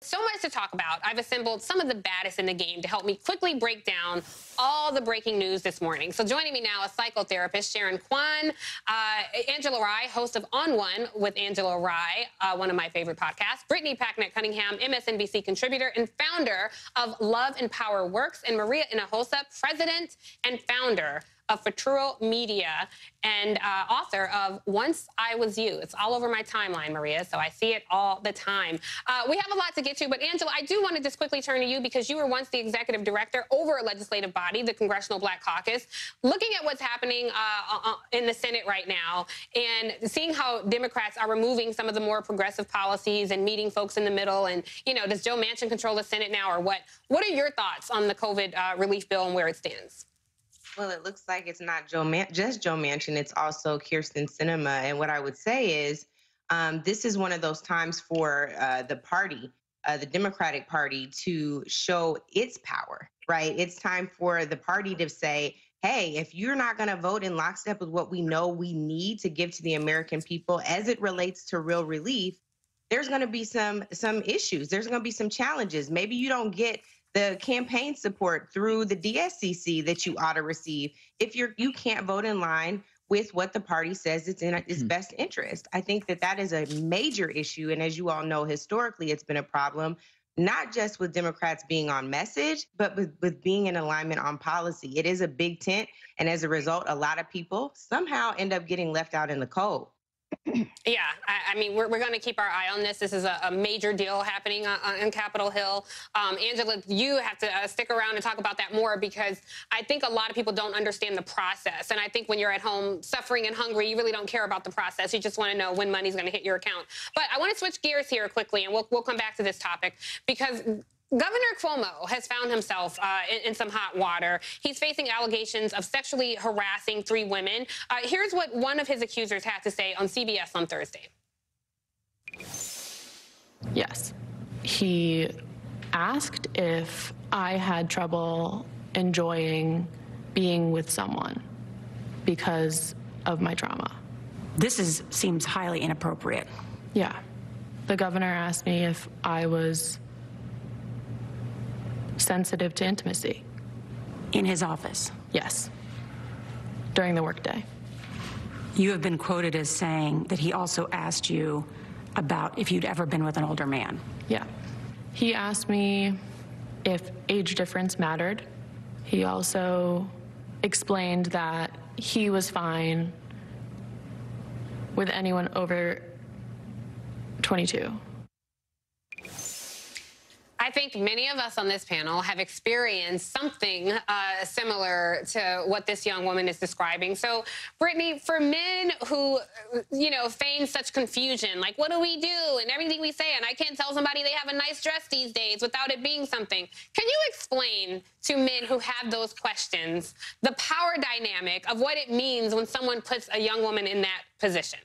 So much to talk about. I've assembled some of the baddest in the game to help me quickly break down all the breaking news this morning. So joining me now is psychotherapist Sharon Kwan, Angela Rye, host of On One with Angela Rye, one of my favorite podcasts, Brittany Packnett-Cunningham, MSNBC contributor and founder of Love and Power Works, and Maria Hinojosa, president and founder of Futuro Media and author of Once I Was You. It's all over my timeline, Maria, so I see it all the time. We have a lot to get to, but Angela, I do want to just quickly turn to you because you were once the executive director over a legislative body, the Congressional Black Caucus. Looking at what's happening in the Senate right now and seeing how Democrats are removing some of the more progressive policies and meeting folks in the middle, and, you know, does Joe Manchin control the Senate now or what? What are your thoughts on the COVID relief bill and where it stands? Well, it looks like it's not just Joe Manchin. It's also Kyrsten Sinema. And what I would say is this is one of those times for the party, the Democratic Party, to show its power, right? It's time for the party to say, hey, if you're not going to vote in lockstep with what we know we need to give to the American people as it relates to real relief, there's going to be some issues. There's going to be some challenges. Maybe you don't get the campaign support through the DSCC that you ought to receive if you can't vote in line with what the party says it's in its best interest. I think that is a major issue. And as you all know, historically, it's been a problem, not just with Democrats being on message, but with being in alignment on policy. It is a big tent. And as a result, a lot of people somehow end up getting left out in the cold. Yeah, I mean, we're going to keep our eye on this. This is a major deal happening on Capitol Hill. Angela, you have to stick around and talk about that more because I think a lot of people don't understand the process. And I think when you're at home suffering and hungry, you really don't care about the process. You just want to know when money's going to hit your account. But I want to switch gears here quickly, and we'll come back to this topic because Governor Cuomo has found himself in some hot water. He's facing allegations of sexually harassing 3 women. Here's what one of his accusers had to say on CBS on Thursday. Yes. He asked if I had trouble enjoying being with someone because of my trauma. This seems highly inappropriate. Yeah. The governor asked me if I was sensitive to intimacy. In his office? Yes. During the workday. You have been quoted as saying that he also asked you about if you'd ever been with an older man. Yeah. He asked me if age difference mattered. He also explained that he was fine with anyone over 22. I think many of us on this panel have experienced something similar to what this young woman is describing. So, Brittany, for men who, you know, feign such confusion, like, what do we do? And everything we say, and I can't tell somebody they have a nice dress these days without it being something. Can you explain to men who have those questions the power dynamic of what it means when someone puts a young woman in that position?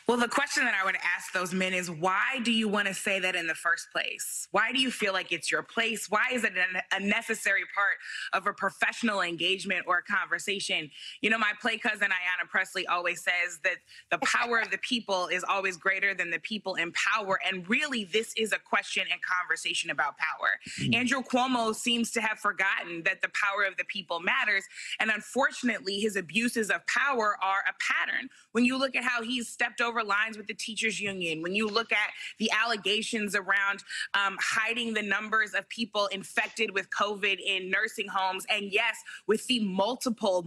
Well, the question that I would ask those men is, why do you want to say that in the first place? Why do you feel like it's your place? Why is it a necessary part of a professional engagement or a conversation? You know, my play cousin, Ayanna Pressley, always says that the power of the people is always greater than the people in power. And really, this is a question and conversation about power. Andrew Cuomo seems to have forgotten that the power of the people matters. And unfortunately, his abuses of power are a pattern. When you look at how he's stepped over lines with the teachers union, when you look at the allegations around hiding the numbers of people infected with COVID in nursing homes, and yes, with the multiple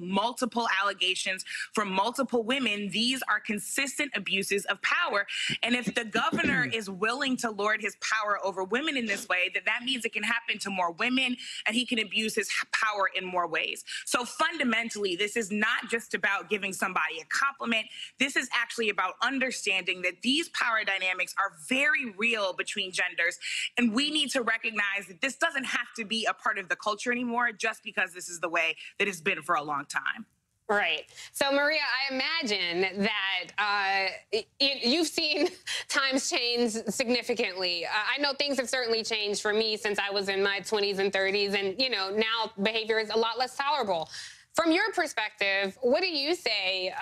allegations from multiple women, these are consistent abuses of power. And if the governor is willing to lord his power over women in this way, that means it can happen to more women and he can abuse his power in more ways. So fundamentally, this is not just about giving somebody a compliment. This is actually about understanding that these power dynamics are very real between genders. And we need to recognize that this doesn't have to be a part of the culture anymore just because this is the way that it's been for a long time. Right. So, Maria, I imagine that you've seen times change significantly. I know things have certainly changed for me since I was in my 20s and 30s. And, you know, now behavior is a lot less tolerable. From your perspective, what do you say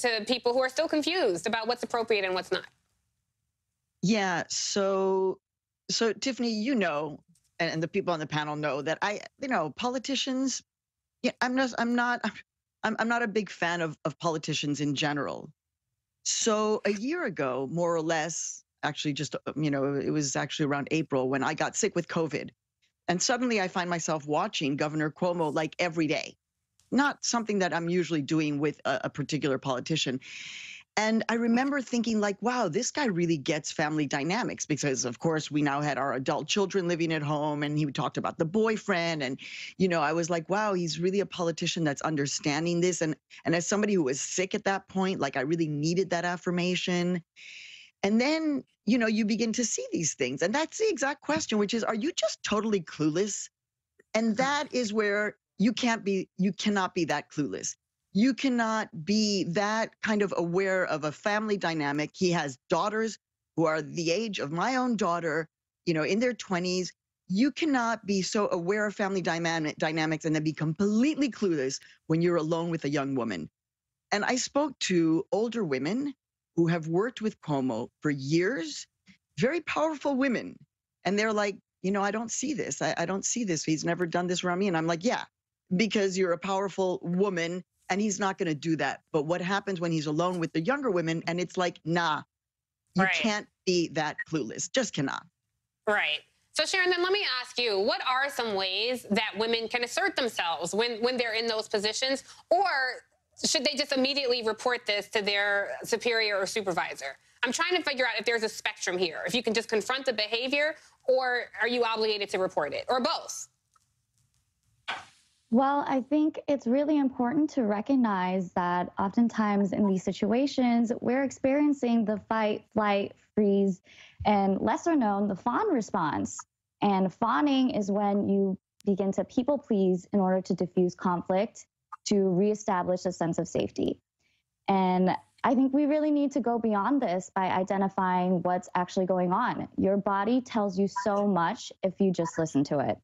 to people who are still confused about what's appropriate and what's not? Yeah. So Tiffany, you know, and the people on the panel know that politicians. Yeah, I'm not a big fan of politicians in general. So a year ago, more or less, actually, just it was actually around April when I got sick with COVID, and suddenly I find myself watching Governor Cuomo like every day. Not something that I'm usually doing with a particular politician. And I remember thinking like, wow, this guy really gets family dynamics because, of course, we now had our adult children living at home and he talked about the boyfriend. And, I was like, wow, he's really a politician that's understanding this. And as somebody who was sick at that point, like I really needed that affirmation. And then, you begin to see these things. And that's the exact question, which is, are you just totally clueless? And that is where you cannot be that clueless. You cannot be that kind of aware of a family dynamic. He has daughters who are the age of my own daughter, in their 20s. You cannot be so aware of family dynamics and then be completely clueless when you're alone with a young woman. And I spoke to older women who have worked with Cuomo for years, very powerful women. And they're like, I don't see this. I don't see this. He's never done this around me. And I'm like, yeah, because you're a powerful woman. And he's not going to do that. But what happens when he's alone with the younger women? And it's like, nah, you can't be that clueless. Just cannot. Right. So Sharon, then let me ask you, what are some ways that women can assert themselves when they're in those positions? Or should they just immediately report this to their superior or supervisor? I'm trying to figure out if there's a spectrum here. If you can just confront the behavior, or are you obligated to report it, or both? Well, I think it's really important to recognize that oftentimes in these situations, we're experiencing the fight, flight, freeze, and lesser known, the fawn response. And fawning is when you begin to people please in order to diffuse conflict, to reestablish a sense of safety. And I think we really need to go beyond this by identifying what's actually going on. Your body tells you so much if you just listen to it.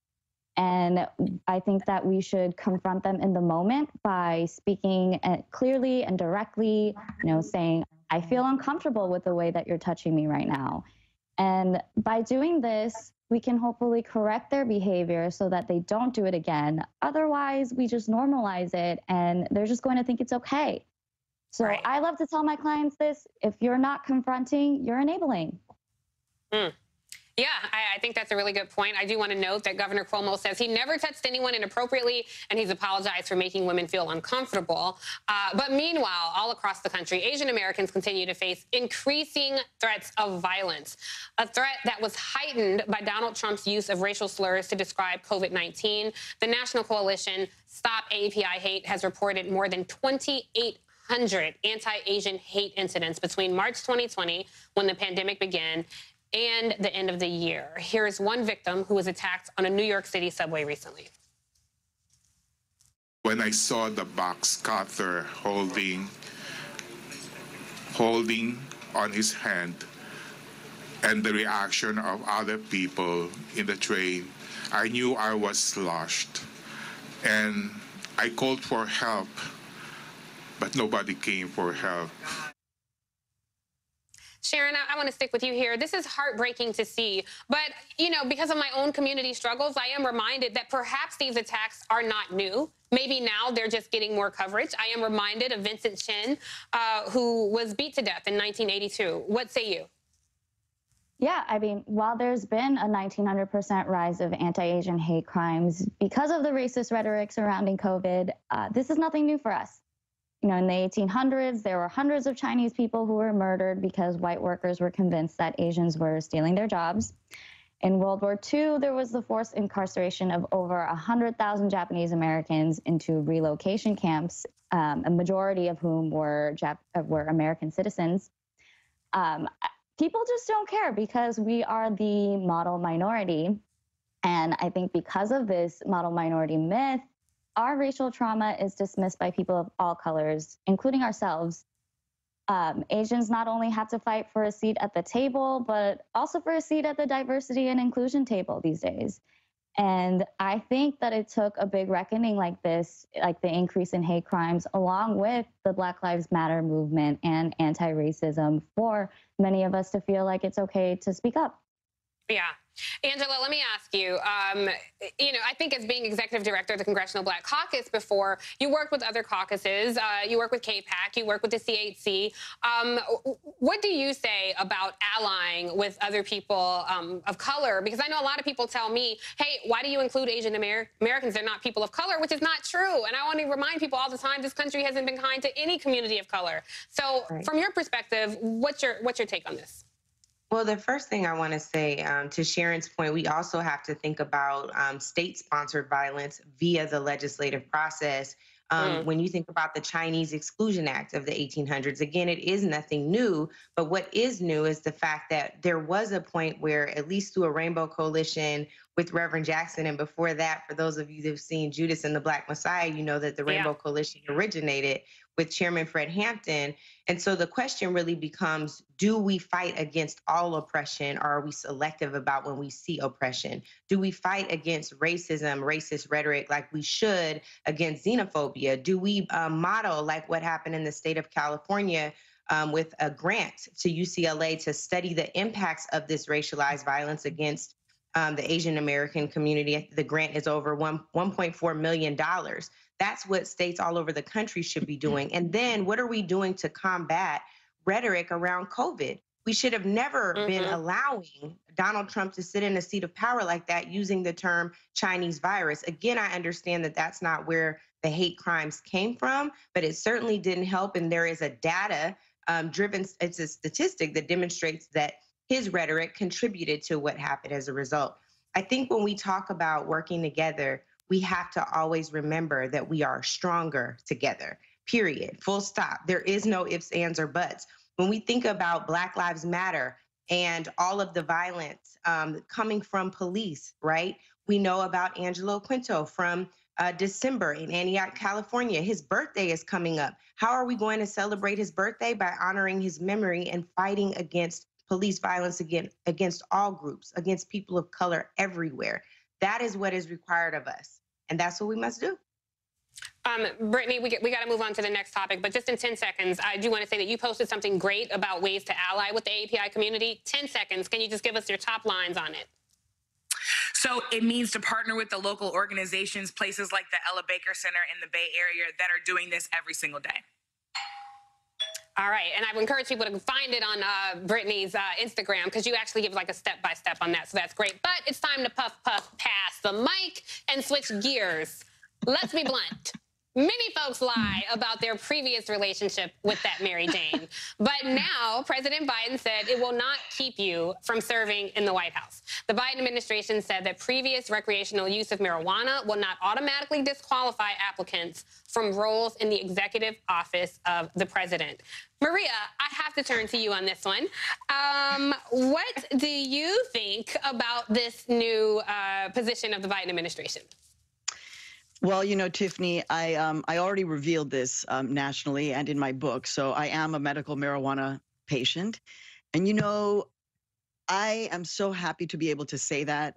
And I think that we should confront them in the moment by speaking clearly and directly, saying, I feel uncomfortable with the way that you're touching me right now. And by doing this, we can hopefully correct their behavior so that they don't do it again. Otherwise, we just normalize it and they're just going to think it's okay. So I love to tell my clients this: if you're not confronting, you're enabling. Yeah, I think that's a really good point. I do want to note that Governor Cuomo says he never touched anyone inappropriately, and he's apologized for making women feel uncomfortable. But meanwhile, all across the country, Asian Americans continue to face increasing threats of violence, a threat that was heightened by Donald Trump's use of racial slurs to describe COVID-19. The National Coalition Stop AAPI Hate has reported more than 2,800 anti-Asian hate incidents between March 2020, when the pandemic began, and the end of the year. Here's one victim who was attacked on a New York City subway recently. When I saw the box cutter holding on his hand and the reaction of other people in the train, I knew I was sloshed. And I called for help, but nobody came for help. Sharon, I want to stick with you here. This is heartbreaking to see. But, because of my own community struggles, I am reminded that perhaps these attacks are not new. Maybe now they're just getting more coverage. I am reminded of Vincent Chin, who was beat to death in 1982. What say you? Yeah, I mean, while there's been a 1900% rise of anti-Asian hate crimes because of the racist rhetoric surrounding COVID, this is nothing new for us. In the 1800s, there were hundreds of Chinese people who were murdered because white workers were convinced that Asians were stealing their jobs. In World War II, there was the forced incarceration of over 100,000 Japanese Americans into relocation camps, a majority of whom were American citizens. People just don't care because we are the model minority. And I think because of this model minority myth, our racial trauma is dismissed by people of all colors, including ourselves. Asians not only have to fight for a seat at the table, but also for a seat at the diversity and inclusion table these days. And I think that it took a big reckoning like this, like the increase in hate crimes, along with the Black Lives Matter movement and anti-racism, for many of us to feel like it's okay to speak up. Yeah. Angela, let me ask you, I think as being executive director of the Congressional Black Caucus before, you worked with other caucuses, you work with KPAC, you work with the CHC. What do you say about allying with other people of color? Because I know a lot of people tell me, hey, why do you include Asian Americans? They're not people of color, which is not true. And I want to remind people all the time, this country hasn't been kind to any community of color. So from your perspective, what's your take on this? Well, the first thing I want to say, to Sharon's point, we also have to think about state-sponsored violence via the legislative process. When you think about the Chinese Exclusion Act of the 1800s, again, it is nothing new, but what is new is the fact that there was a point where, at least through a Rainbow Coalition with Reverend Jackson, and before that, for those of you that have seen Judas and the Black Messiah, you know that the Rainbow Coalition originated with Chairman Fred Hampton. And so the question really becomes, do we fight against all oppression, or are we selective about when we see oppression? Do we fight against racism, racist rhetoric like we should against xenophobia? Do we model like what happened in the state of California with a grant to UCLA to study the impacts of this racialized violence against the Asian American community? The grant is over $1.4 million. That's what states all over the country should be doing. And then what are we doing to combat rhetoric around COVID? We should have never been allowing Donald Trump to sit in a seat of power like that using the term Chinese virus. Again, I understand that that's not where the hate crimes came from, but it certainly didn't help. And there is a data driven, it's a statistic that demonstrates that his rhetoric contributed to what happened as a result. I think when we talk about working together, we have to always remember that we are stronger together, period, full stop. There is no ifs, ands, or buts. When we think about Black Lives Matter and all of the violence coming from police, right? We know about Angelo Quinto from December in Antioch, California. His birthday is coming up. How are we going to celebrate his birthday? By honoring his memory and fighting against police violence against all groups, against people of color everywhere. That is what is required of us, and that's what we must do. Brittany, we got to move on to the next topic, but just in 10 seconds, I do want to say that you posted something great about ways to ally with the API community. 10 seconds. Can you just give us your top lines on it? So it means to partner with the local organizations, places like the Ella Baker Center in the Bay Area that are doing this every single day. All right, and I would encourage people to find it on Brittany's Instagram, because you actually give like a step-by-step on that, so that's great. But it's time to puff pass the mic and switch gears. Let's be blunt. Many folks lie about their previous relationship with that Mary Jane. But now President Biden said it will not keep you from serving in the White House. The Biden administration said that previous recreational use of marijuana will not automatically disqualify applicants from roles in the executive office of the president. Maria, I have to turn to you on this one. What do you think about this new position of the Biden administration? Well, you know, Tiffany, I already revealed this nationally and in my book. So I am a medical marijuana patient. And, you know, I am so happy to be able to say that,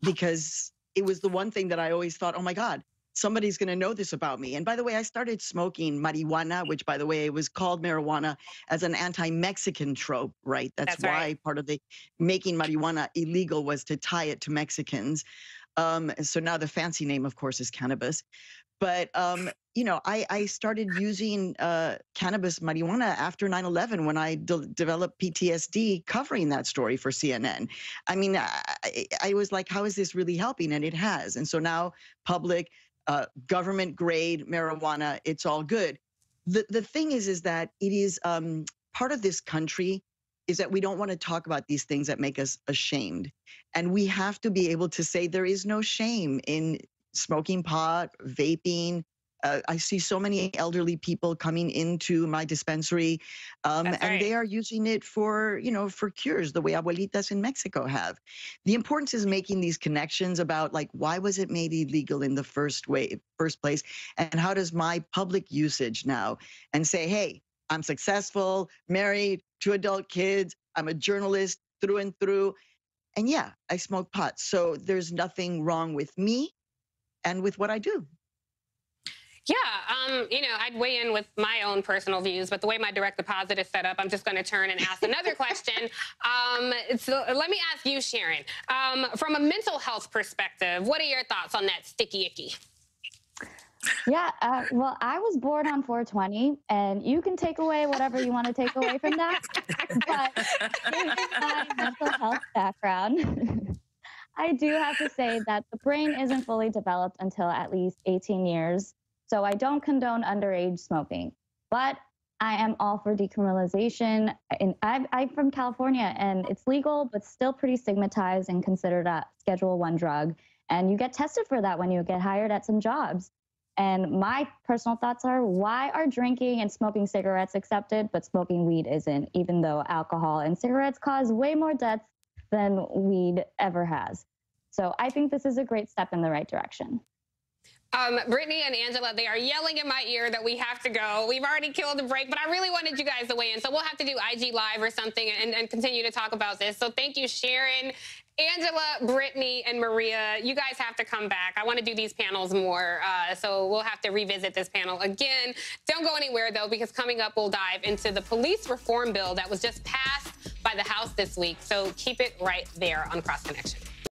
because it was the one thing that I always thought, oh, my God, somebody's going to know this about me. And by the way, I started smoking marijuana, which, by the way, was called marijuana as an anti-Mexican trope, right? That's why right. Part of the making marijuana illegal was to tie it to Mexicans. So now the fancy name, of course, is cannabis. But, you know, I started using cannabis marijuana after 9/11 when I developed PTSD covering that story for CNN. I mean, I was like, how is this really helping? And it has. And so now public, government grade marijuana, it's all good. The thing is that it is part of this country is that we don't want to talk about these things that make us ashamed. And we have to be able to say there is no shame in smoking pot, vaping. I see so many elderly people coming into my dispensary, and they are using it for, you know, for cures, the way abuelitas in Mexico have. The importance is making these connections about, like, why was it made illegal in the first place? And how does my public usage now, and say, hey, I'm successful, married, 2 adult kids, I'm a journalist through and through. And yeah, I smoke pot. So there's nothing wrong with me and with what I do. Yeah, you know, I'd weigh in with my own personal views, but the way my direct deposit is set up, I'm just going to turn and ask another question. So let me ask you, Sharon, from a mental health perspective, what are your thoughts on that sticky icky? Yeah, well, I was born on 420, and you can take away whatever you want to take away from that. But given my mental health background, I do have to say that the brain isn't fully developed until at least 18 years. So I don't condone underage smoking, but I am all for decriminalization. And I'm from California, and it's legal, but still pretty stigmatized and considered a Schedule I drug. And you get tested for that when you get hired at some jobs. And my personal thoughts are, why are drinking and smoking cigarettes accepted, but smoking weed isn't, even though alcohol and cigarettes cause way more deaths than weed ever has? So I think this is a great step in the right direction. Brittany and Angela, they are yelling in my ear that we have to go. We've already killed the break, but I really wanted you guys to weigh in. So we'll have to do IG Live or something and continue to talk about this. So thank you, Sharon, Angela, Brittany, and Maria. You guys have to come back. I want to do these panels more, so we'll have to revisit this panel again. Don't go anywhere, though, because coming up, we'll dive into the police reform bill that was just passed by the House this week. So keep it right there on Cross Connection.